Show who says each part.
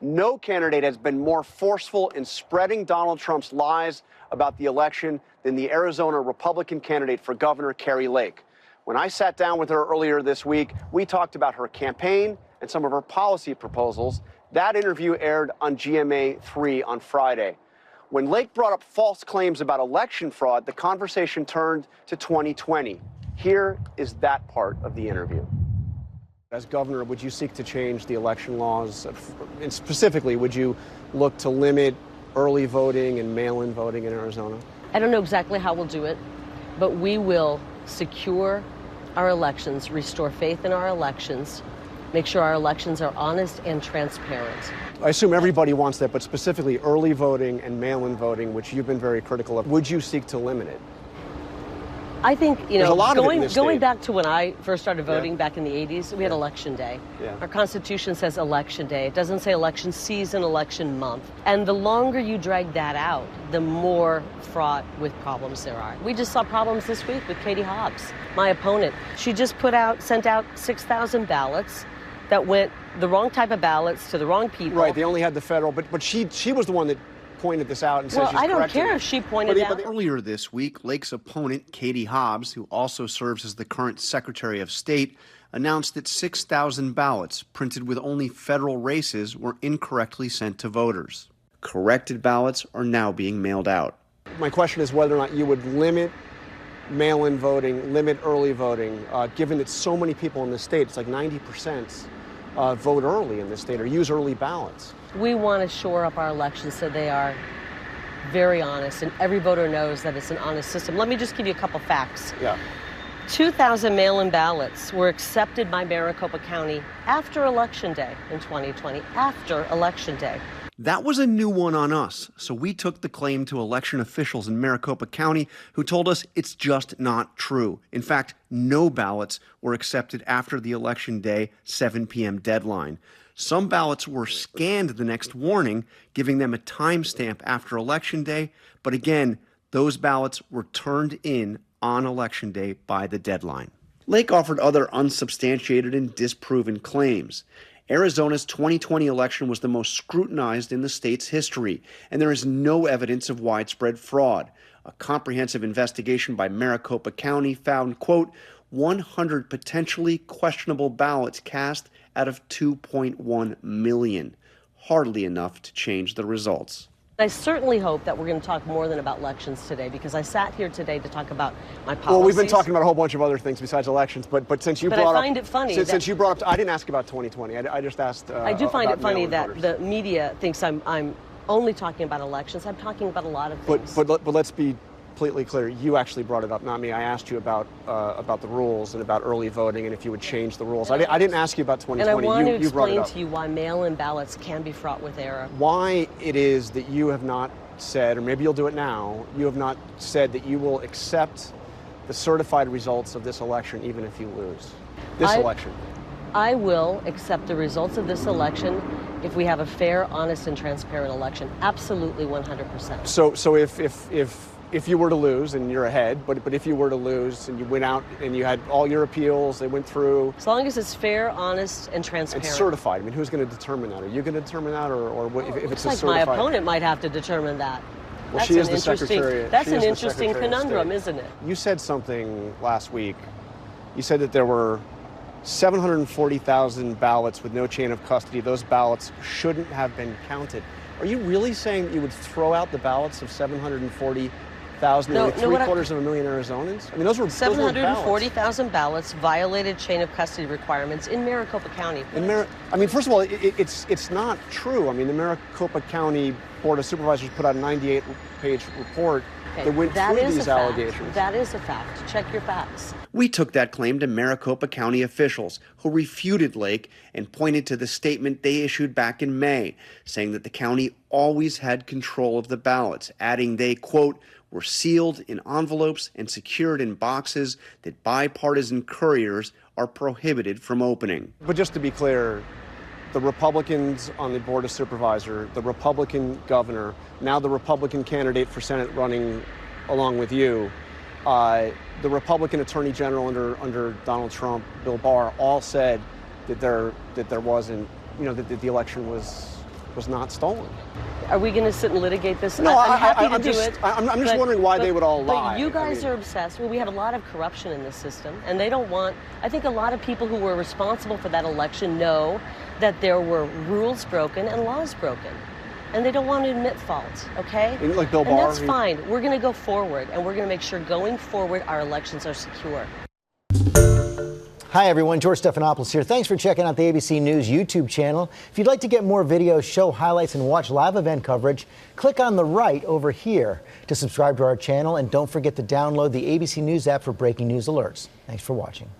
Speaker 1: No candidate has been more forceful in spreading Donald Trump's lies about the election than the Arizona Republican candidate for governor, Kari Lake. When I sat down with her earlier this week, we talked about her campaign and some of her policy proposals. That interview aired on GMA3 on Friday. When Lake brought up false claims about election fraud, the conversation turned to 2020. Here is that part of the interview. As governor, would you seek to change the election laws? And specifically, would you look to limit early voting and mail-in voting in Arizona?
Speaker 2: I don't know exactly how we'll do it, but we will secure our elections, restore faith in our elections, make sure our elections are honest and transparent.
Speaker 1: I assume everybody wants that, but specifically early voting and mail-in voting, which you've been very critical of, would you seek to limit it?
Speaker 2: I think, going back to when I first started voting back in the 80s, we had election day. Our Constitution says election day. It doesn't say election season, election month. And the longer you drag that out, the more fraught with problems there are. We just saw problems this week with Katie Hobbs, my opponent. She just sent out 6,000 ballots that went the wrong type of ballots to the wrong people.
Speaker 1: Right, they only had the federal, but she was the one that pointed this out and said she's correcting it.
Speaker 2: Well, I don't care if she pointed it out.
Speaker 3: Earlier this week, Lake's opponent, Katie Hobbs, who also serves as the current Secretary of State, announced that 6,000 ballots printed with only federal races were incorrectly sent to voters. Corrected ballots are now being mailed out.
Speaker 1: My question is whether or not you would limit mail-in voting, limit early voting, given that so many people in the state, it's like 90%, vote early in this state or use early ballots.
Speaker 2: We want to shore up our elections so they are very honest, and every voter knows that it's an honest system. Let me just give you a couple facts. 2,000 mail-in ballots were accepted by Maricopa County after Election Day in 2020, after Election Day.
Speaker 3: That was a new one on us, so we took the claim to election officials in Maricopa County who told us it's just not true. In fact, no ballots were accepted after the Election Day 7 p.m. deadline. Some ballots were scanned the next morning, giving them a timestamp after Election Day, but again, those ballots were turned in on Election Day by the deadline. Lake offered other unsubstantiated and disproven claims. Arizona's 2020 election was the most scrutinized in the state's history, and there is no evidence of widespread fraud. A comprehensive investigation by Maricopa County found, quote, 100 potentially questionable ballots cast out of 2.1 million. Hardly enough to change the results.
Speaker 2: I certainly hope that we're going to talk more than about elections today, because I sat here today to talk about my policies.
Speaker 1: Well, we've been talking about a whole bunch of other things besides elections, but since you brought up...
Speaker 2: I find it funny
Speaker 1: since you brought up... I didn't ask about 2020. I just asked
Speaker 2: I do find it funny that
Speaker 1: voters.
Speaker 2: the media thinks I'm only talking about elections. I'm talking about a lot of things.
Speaker 1: But let's be completely clear. You actually brought it up, not me. I asked you about the rules and about early voting and if you would change the rules. I didn't ask you about 2020.
Speaker 2: And I want to
Speaker 1: you brought it
Speaker 2: explain
Speaker 1: up.
Speaker 2: to you why mail-in ballots can be fraught with error.
Speaker 1: Why it is that you have not said, or maybe you'll do it now, you have not said that you will accept the certified results of this election even if you lose this election.
Speaker 2: I will accept the results of this election if we have a fair, honest, and transparent election. Absolutely, 100%.
Speaker 1: So if you were to lose and you're ahead, but if you were to lose and you went out and you had all your appeals, they went through.
Speaker 2: As long as it's fair, honest, and transparent.
Speaker 1: And certified. I mean, who's going to determine that? Are you going to determine that, or if it's a
Speaker 2: like
Speaker 1: certified?
Speaker 2: My opponent might have to determine that.
Speaker 1: Well, she is the Secretary.
Speaker 2: That's an interesting conundrum, isn't it?
Speaker 1: You said something last week. You said that there were 740,000 ballots with no chain of custody. Those ballots shouldn't have been counted. Are you really saying that you would throw out the ballots of 740,000, nearly three-quarters of a million Arizonans? I mean, those were
Speaker 2: 740,000 ballots violated chain of custody requirements in Maricopa County.
Speaker 1: I mean, first of all, it's not true. I mean, the Maricopa County Board of Supervisors put out a 98-page report that went through these allegations.
Speaker 2: That is a fact. Check your facts.
Speaker 3: We took that claim to Maricopa County officials, who refuted Lake and pointed to the statement they issued back in May, saying that the county always had control of the ballots, adding they, quote, were sealed in envelopes and secured in boxes that bipartisan couriers are prohibited from opening.
Speaker 1: But just to be clear, the Republicans on the Board of Supervisors, the Republican governor, now the Republican candidate for Senate running along with you, the Republican Attorney General under Donald Trump, Bill Barr, all said that there wasn't, that the election was was not stolen.
Speaker 2: Are we going to sit and litigate this?
Speaker 1: No,
Speaker 2: I'm happy to do it.
Speaker 1: I'm just wondering why they would all lie.
Speaker 2: But you guys are obsessed. Well, we have a lot of corruption in this system, and they don't want. I think a lot of people who were responsible for that election know that there were rules broken and laws broken, and they don't want to admit fault. Okay?
Speaker 1: Like Bill Barr.
Speaker 2: And that's fine. We're going to go forward, and we're going to make sure going forward our elections are secure.
Speaker 4: Hi, everyone. George Stephanopoulos here. Thanks for checking out the ABC News YouTube channel. If you'd like to get more videos, show highlights, and watch live event coverage, click on the right over here to subscribe to our channel. And don't forget to download the ABC News app for breaking news alerts. Thanks for watching.